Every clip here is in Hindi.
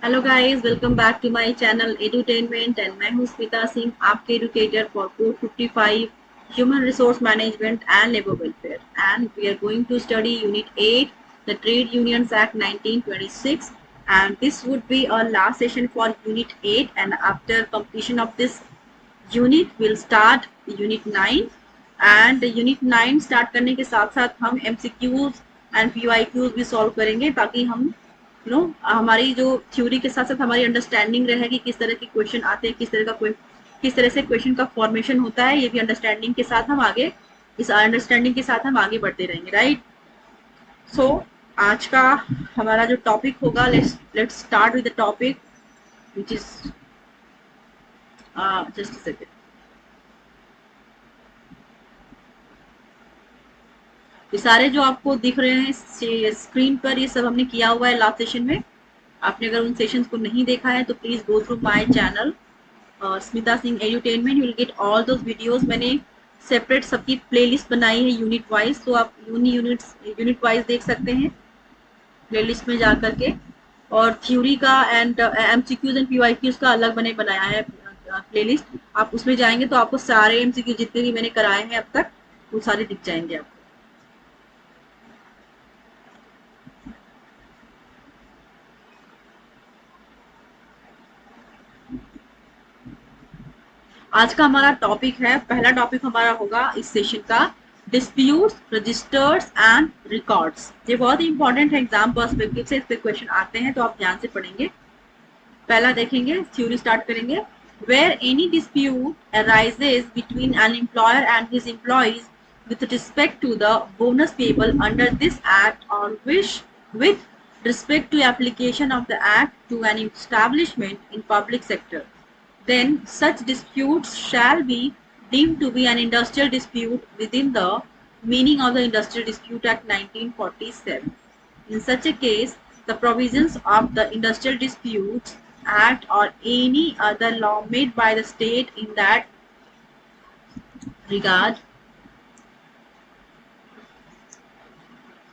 Hello guys, welcome back to my channel edutainment and मैं हूं स्मिता सिंह, आपके educator for code 55 human resource management and labour welfare and we are going to study unit 8 the trade unions act 1926 and this would be our last session for unit 8 and after completion of this unit we'll start unit 9 and unit 9 start करने के साथ साथ हम MCQs and PYQs भी solve करेंगे ताकि हम हमारी जो थ्योरी के साथ साथ हमारी अंडरस्टैंडिंग रहे कि किस तरह के क्वेश्चन आते हैं, किस तरह से क्वेश्चन का फॉर्मेशन होता है, ये भी अंडरस्टैंडिंग के साथ हम आगे इस अंडरस्टैंडिंग के साथ हम आगे बढ़ते रहेंगे, राइट। सो आज का हमारा जो टॉपिक होगा, let's start with the topic which is just a second. ये सारे जो आपको दिख रहे हैं स्क्रीन पर, ये सब हमने किया हुआ है लास्ट सेशन में। आपने अगर उन सेशंस को नहीं देखा है तो please go through my channel Smita Singh edutainment, you will get all those videos. मैंने सेपरेट सबकी प्लेलिस्ट बनाई है यूनिट वाइज, तो आप यूनिट वाइज देख सकते हैं प्लेलिस्ट में जा करके। और थ्योरी का एंड एमसीक्यूज एंड पीवाईक्यूज का अलग मैंने बनाया है प्लेलिस्ट। आप उसमें जाएंगे तो आपको सारे एमसीक्यू जितने भी मैंने कराए हैं अब तक वो सारे दिख जाएंगे आपको। आज का हमारा टॉपिक है, पहला टॉपिक हमारा होगा इस सेशन का डिस्प्यूट्स, रजिस्टर्स एंड रिकॉर्ड्स। ये बहुत ही इंपॉर्टेंट है, एग्जाम पर्सपेक्टिव से इस पे क्वेश्चन आते हैं तो आप ध्यान से पढ़ेंगे। पहला देखेंगे, थ्योरी स्टार्ट करेंगे। Where any dispute arises between an employer and his employees with respect to the bonus payable under this act or wish with respect to application of the act to an establishment in public sector, then such disputes shall be deemed to be an industrial dispute within the meaning of the Industrial Dispute Act 1947. In such a case, the provisions of the Industrial Disputes Act or any other law made by the state in that regard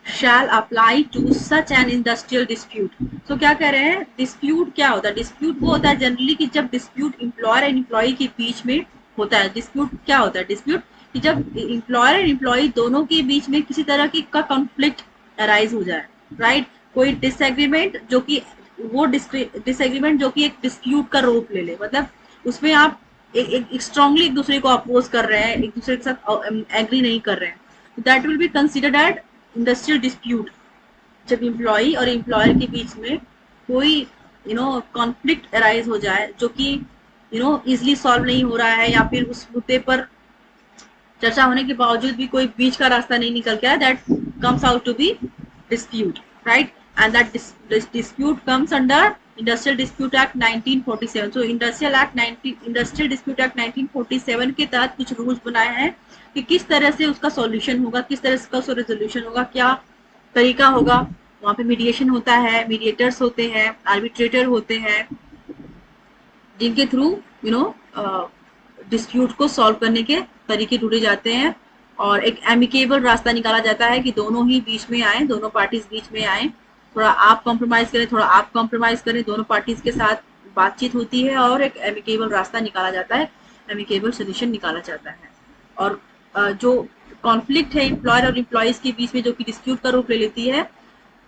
shall apply to such an industrial dispute. So क्या कह रहे हैं, डिस्प्यूट क्या होता है? डिस्प्यूट वो होता है जनरली कि जब डिस्प्यूट एम्प्लॉयर एंड एम्प्लॉय के बीच में होता है। डिस्प्यूट क्या होता है? डिस्प्यूट कि जब एम्प्लॉयर एंड एम्प्लॉय दोनों के बीच में किसी तरह की का कॉन्फ्लिक्ट अराइज हो जाए, राइट। कोई डिसएग्रीमेंट जो कि वो डिसएग्रीमेंट जो कि एक डिस्प्यूट का रूप ले ले, मतलब उसमें आप एक स्ट्रांगली एक दूसरे को अपोज कर रहे हैं, एक दूसरे के साथ एग्री नहीं कर रहे हैं, that will be considered at industrial dispute. जब एम्प्लॉय और एम्प्लॉयर के बीच में कोई कॉन्फ्लिक्ट अराइज हो जाए जो कि इजिली सॉल्व नहीं हो रहा है, या फिर उस मुद्दे पर चर्चा होने के बावजूद भी कोई बीच का रास्ता नहीं निकल के आया, that comes out to be dispute, right. And that dispute comes under Industrial Dispute Act 1947. So Industrial Dispute Act 1947 के तहत कुछ रूल्स बनाए हैं कि किस तरह से उसका सॉल्यूशन होगा, किस तरह से उसका रेजोल्यूशन होगा, क्या तरीका होगा। वहाँ पे मीडिएशन होता है, मीडिएटर्स होते हैं, आर्बिट्रेटर होते हैं, जिनके थ्रू डिस्प्यूट को सॉल्व करने के तरीके ढूंढे जाते हैं और एक एमिकेबल रास्ता निकाला जाता है कि दोनों ही बीच में आए, दोनों पार्टीज बीच में आए। थोड़ा आप कॉम्प्रोमाइज करें, थोड़ा आप कॉम्प्रोमाइज करें, दोनों पार्टीज के साथ बातचीत होती है और एक एमिकेबल रास्ता निकाला जाता है, एमिकेबल सोल्यूशन निकाला जाता है। और जो कॉन्फ्लिक्ट है एम्प्लॉयर और एम्प्लॉयज के बीच में जो कि डिस्प्यूट का रूप ले लेती है,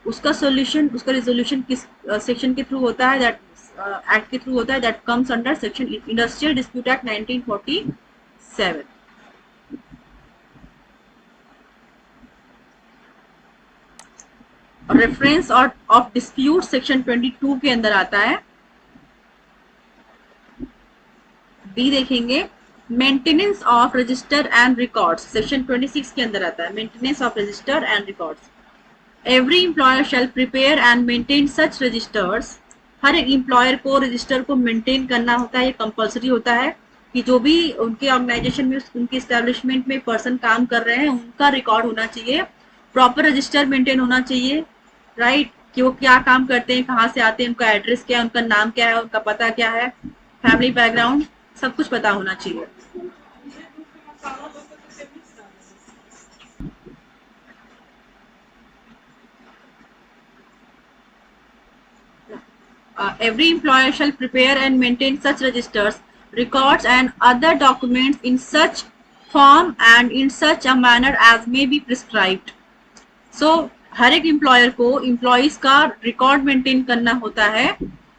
उसका सोल्यूशन, उसका रिजोल्यूशन किस सेक्शन के थ्रू होता है, दैट एक्ट के थ्रू होता है, that comes under section industrial dispute act 1947। और रेफरेंस और ऑफ डिस्प्यूट सेक्शन 22 के अंदर आता है। बी देखेंगे, maintenance of register and records section 26 के अंदर आता है, maintenance of register and records. Every employer shall prepare and maintain such registers. हर एक एम्प्लॉयर को रजिस्टर को मेंटेन करना होता है, ये कंपलसरी होता है कि जो भी उनके ऑर्गेनाइजेशन में, उनके स्टैब्लिशमेंट में पर्सन काम कर रहे हैं, उनका रिकॉर्ड होना चाहिए, प्रॉपर रजिस्टर मेंटेन होना चाहिए, राइट। कि वो क्या काम करते हैं, कहाँ से आते हैं, उनका एड्रेस क्या है, उनका नाम क्या है, उनका पता क्या है, फैमिली बैकग्राउंड, सब कुछ पता होना चाहिए। every employer shall prepare and maintain such registers, records and other documents in such form and in such a manner as may be prescribed. So हर एक एम्प्लॉयर को एम्प्लॉइज का रिकॉर्ड मेंटेन करना होता है,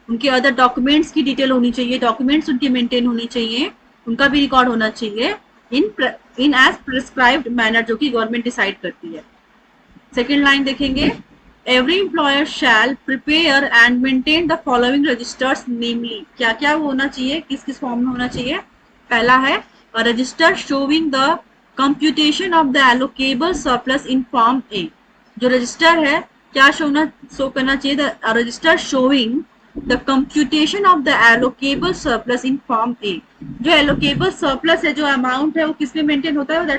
उनके अदर डॉक्यूमेंट्स की डिटेल होनी चाहिए, डॉक्यूमेंट्स उनके मेंटेन होनी चाहिए, उनका भी रिकॉर्ड होना चाहिए इन एज प्रिस्क्राइब्ड मैनर, जो कि गवर्नमेंट डिसाइड करती है. सेकेंड लाइन देखेंगे, every employer shall prepare and maintain the following registers, namely क्या क्या होना चाहिए, किस किस फॉर्म में होना चाहिए. पहला है register showing the computation of the allocable surplus in form A. जो रजिस्टर है क्या शो करना चाहिए, the register showing the computation of the allocable surplus in form A. जो एलोकेबल सरप्लस है, जो अमाउंट है, वो किसमें मेंटेन होता है,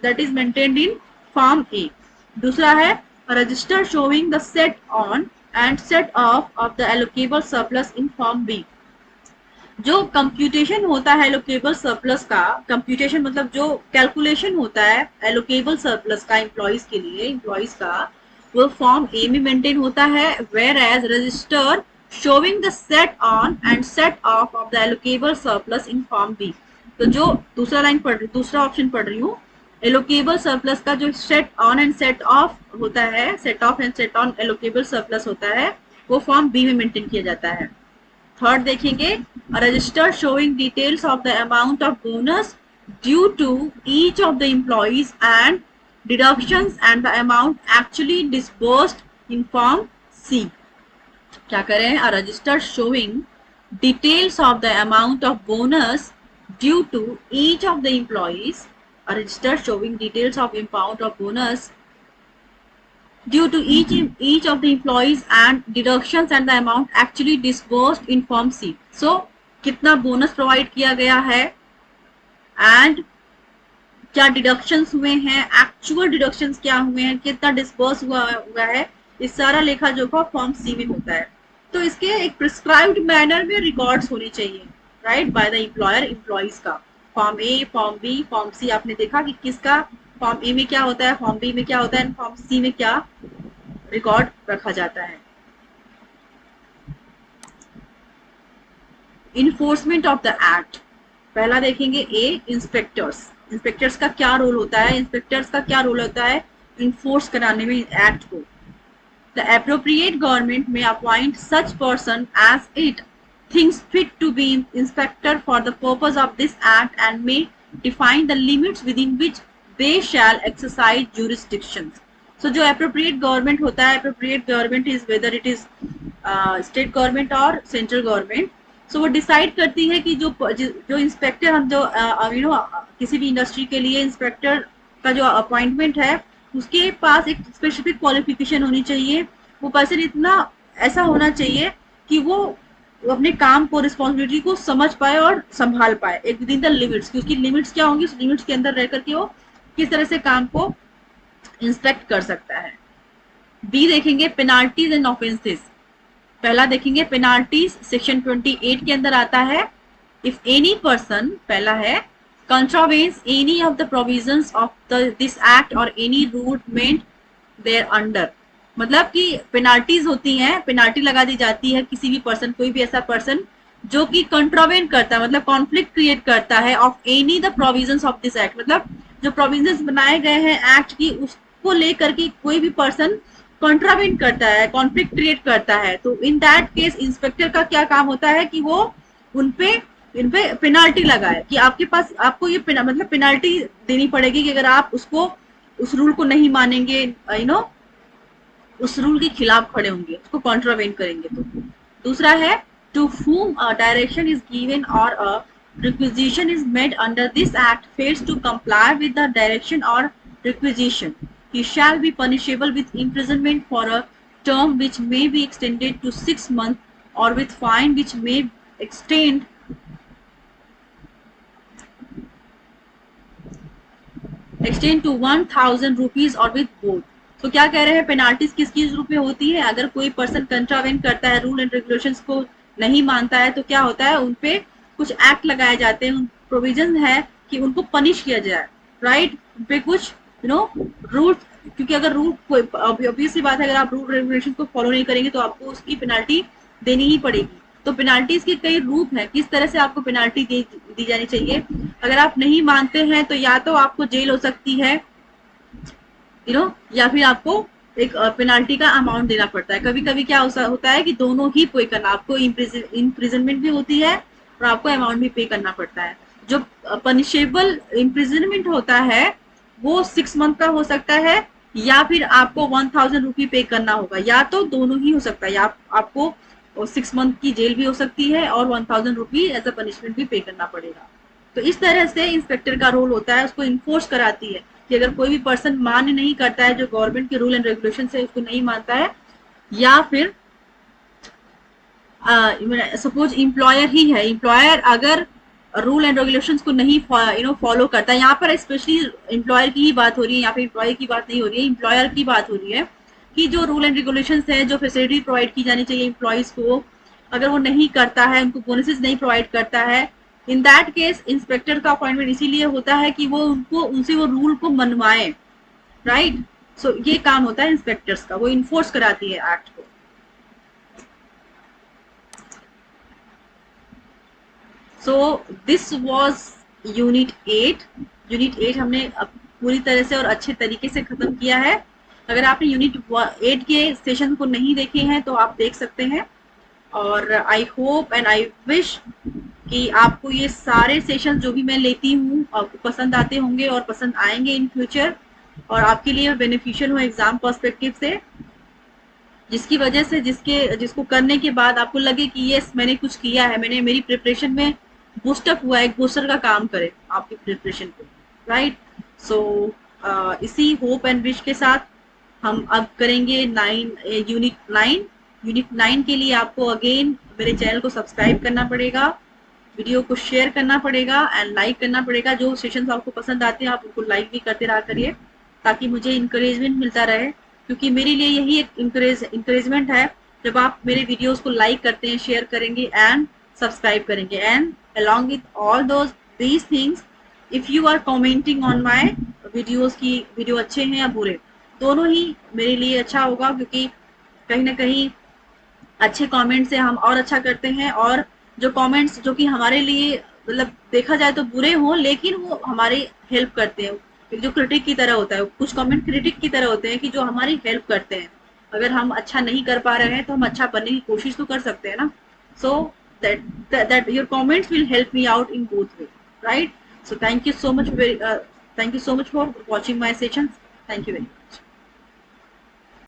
that is maintained in form A. दूसरा है register showing the set on and set off the allocable surplus in form B. जो कंप्यूटेशन होता है एलोकेबल सरप्लस का, कंप्यूटेशन मतलब जो कैलकुलेशन होता है एलोकेबल सरप्लस का एम्प्लॉइज के लिए, एम्प्लॉइज का, वो फॉर्म ए में मेंटेन होता है. Whereas register showing the set on and set off the allocable surplus in form B. तो जो दूसरा ऑप्शन पढ़ रही हूँ, एलोकेबल सरप्लस का जो set on and set of होता है, set of and set on allocable surplus होता है, वो फॉर्म बी में मेंटेन किया जाता है. थर्ड देखेंगे, register showing details of the amount of bonus due to each of the employees and deductions and the amount actually disbursed in form C. क्या करें, register showing details of the amount of bonus due to each of the employees, a register showing details of amount of bonus due to each of the employees and deductions and the amount actually disbursed in form C. So कितना बोनस प्रोवाइड किया गया है एंड क्या डिडक्शंस हुए हैं, एक्चुअल डिडक्शंस क्या हुए हैं, कितना डिस्बर्स हुआ है, इस सारा लेखा जोखा फॉर्म सी में होता है. तो इसके एक प्रिस्क्राइब्ड मैनर में रिकॉर्ड्स होने चाहिए, right, by the employer employees का. फॉर्म ए, फॉर्म बी, फॉर्म सी आपने देखा कि किसका फॉर्म ए में क्या होता है, फॉर्म बी में क्या होता है, फॉर्म सी में क्या रिकॉर्ड रखा जाता है. इन्फोर्समेंट ऑफ द एक्ट, पहला देखेंगे ए, इंस्पेक्टर्स. इंस्पेक्टर्स का क्या रोल होता है, इंस्पेक्टर्स का क्या रोल होता है इन्फोर्स कराने में एक्ट को. द एप्रोप्रिएट गवर्नमेंट में appoint such person as it thinks fit to be inspector for the purpose of this act and may define the limits within which they shall exercise jurisdictions. So जो appropriate government होता है, appropriate government is whether it is state government or central government. So वो decide करती है कि जो इंस्पेक्टर हम जो किसी भी इंडस्ट्री के लिए इंस्पेक्टर का जो अपॉइंटमेंट है, उसके पास एक स्पेसिफिक क्वालिफिकेशन होनी चाहिए. वो पर्सन इतना ऐसा होना चाहिए कि वो अपने काम को, रिस्पॉन्सिबिलिटी को समझ पाए और संभाल पाए एक विदिन द लिमिट्स, कि उसकी लिमिट्स क्या होंगी, उस लिमिट्स के अंदर रह करके वो किस तरह से काम को इंस्पेक्ट कर सकता है. बी देखेंगे, पेनाल्टीज एंड ऑफेंसेस. पहला देखेंगे पेनाल्टीज, सेक्शन 28 के अंदर आता है. इफ एनी पर्सन, पहला है, contravenes any of the provisions of this act or any rule meant thereunder. मतलब कि पेनाल्टीज होती हैं, पेनाल्टी लगा दी जाती है किसी भी पर्सन, कोई भी ऐसा पर्सन जो कि कंट्रावेन करता है, मतलब कॉन्फ्लिक्ट क्रिएट करता है of any the provisions of this act. मतलब जो प्रोविजंस बनाए गए हैं एक्ट की, उसको लेकर के कोई भी पर्सन कंट्रावेन करता है, कॉन्फ्लिक्ट क्रिएट करता है, तो इन दैट केस इंस्पेक्टर का क्या काम होता है कि वो इन पे पेनाल्टी लगाए, कि आपके पास आपको ये मतलब पेनाल्टी देनी पड़ेगी कि अगर आप उस रूल को नहीं मानेंगे, उस रूल के खिलाफ खड़े होंगे, उसको कॉन्ट्रावेन करेंगे. तो दूसरा है, to whom a direction is given or a requisition is made under this act fails to comply with the direction or requisition, he shall be punishable with imprisonment for a term which may be extended to 6 months or with fine which may extend to 1000 rupees or with both. तो क्या कह रहे हैं, पेनाल्टीज किस रूप में होती है, अगर कोई पर्सन कंट्रावेन करता है, रूल एंड रेगुलेशंस को नहीं मानता है, तो क्या होता है, उनपे कुछ एक्ट लगाए जाते हैं, प्रोविजन है कि उनको पनिश किया जाए, राइट. उनपे कुछ रूल, क्योंकि अगर रूल, ऑब्वियस सी बात है, अगर आप रूल रेगुलेशन को फॉलो नहीं करेंगे तो आपको उसकी पेनाल्टी देनी ही पड़ेगी। तो पेनाल्टीज के कई रूप हैं, किस तरह से आपको पेनाल्टी दी जानी चाहिए। अगर आप नहीं मानते हैं तो या तो आपको जेल हो सकती है, या फिर आपको एक पेनाल्टी का अमाउंट देना पड़ता है। कभी कभी क्या होता है कि दोनों ही पे करना, आपको इम्प्रिजनमेंट भी होती है और आपको अमाउंट भी पे करना पड़ता है। जो पनिशेबल इम्प्रिजनमेंट होता है वो 6 मंथ का हो सकता है, या फिर आपको 1000 रुपी पे करना होगा, या तो दोनों ही हो सकता है। आपको 6 मंथ की जेल भी हो सकती है और 1000 रुपी एज अ पनिशमेंट भी पे करना पड़ेगा। तो इस तरह से इंस्पेक्टर का रोल होता है, उसको इन्फोर्स कराती है कि अगर कोई भी पर्सन मान्य नहीं करता है, जो गवर्नमेंट के रूल एंड रेगुलेशन है उसको नहीं मानता है, या फिर सपोज इम्प्लॉयर ही है, इम्प्लॉयर अगर रूल एंड रेगुलेशंस को नहीं फॉलो करता है, यहाँ पर स्पेशली एम्प्लॉयर की ही बात हो रही है, यहाँ पे एम्प्लॉय की बात नहीं हो रही है, एम्प्लॉयर की बात हो रही है कि जो रूल एंड रेगुलेशंस है, जो फैसिलिटी प्रोवाइड की जानी चाहिए एम्प्लॉयज को, अगर वो नहीं करता है, उनको बोनसेस नहीं प्रोवाइड करता है, इन दैट केस इंस्पेक्टर का अपॉइंटमेंट इसीलिए होता है कि वो उनसे वो रूल को मनवाए, राइट। सो ये काम होता है इंस्पेक्टर्स का, वो इन्फोर्स कराती है एक्ट को। So this was unit 8। Unit 8 हमने पूरी तरह से और अच्छे तरीके से खत्म किया है। अगर आपने यूनिट 8 के सेशन को नहीं देखे हैं तो आप देख सकते हैं। और I hope and I wish कि आपको ये सारे सेशन जो भी मैं लेती हूँ आपको पसंद आते होंगे और पसंद आएंगे इन फ्यूचर, और आपके लिए बेनिफिशियल हो एग्जाम पर्सपेक्टिव से, जिसकी वजह से जिसको करने के बाद आपको लगे कि यस मैंने कुछ किया है, मैंने मेरी प्रिपरेशन में बूस्टअप हुआ, एक बूस्टर का काम करे आपकी प्रिपरेशन को, राइट। सो इसी होप एंड विश के साथ हम अब करेंगे यूनिट 9 के लिए आपको अगेन मेरे चैनल को सब्सक्राइब करना पड़ेगा, वीडियो को शेयर करना पड़ेगा एंड लाइक करना पड़ेगा। जो सेशंस आपको पसंद आते हैं आप उनको लाइक भी करते रहा करिए, ताकि मुझे इंकरेजमेंट मिलता रहे, क्योंकि मेरे लिए यही एक इंकरेजमेंट है जब आप मेरे वीडियोस को लाइक करते हैं, शेयर करेंगे एंड सब्सक्राइब करेंगे, and along with all these things if you are commenting on my videos की वीडियो अच्छे हैं या बुरे, दोनों ही मेरे लिए अच्छा होगा, क्योंकि कहीं ना कहीं अच्छे कमेंट से हम और अच्छा करते हैं, और जो कमेंट्स जो कि हमारे लिए मतलब देखा जाए तो बुरे हों लेकिन वो हमारी हेल्प करते हैं, जो क्रिटिक की तरह होता है, कुछ कमेंट क्रिटिक की तरह होते हैं कि जो हमारी हेल्प करते हैं। अगर हम अच्छा नहीं कर पा रहे हैं तो हम अच्छा बनने की कोशिश तो कर सकते हैं ना। सो that your comments will help me out in both way, right? So thank you so much for watching my sessions. Thank you very much.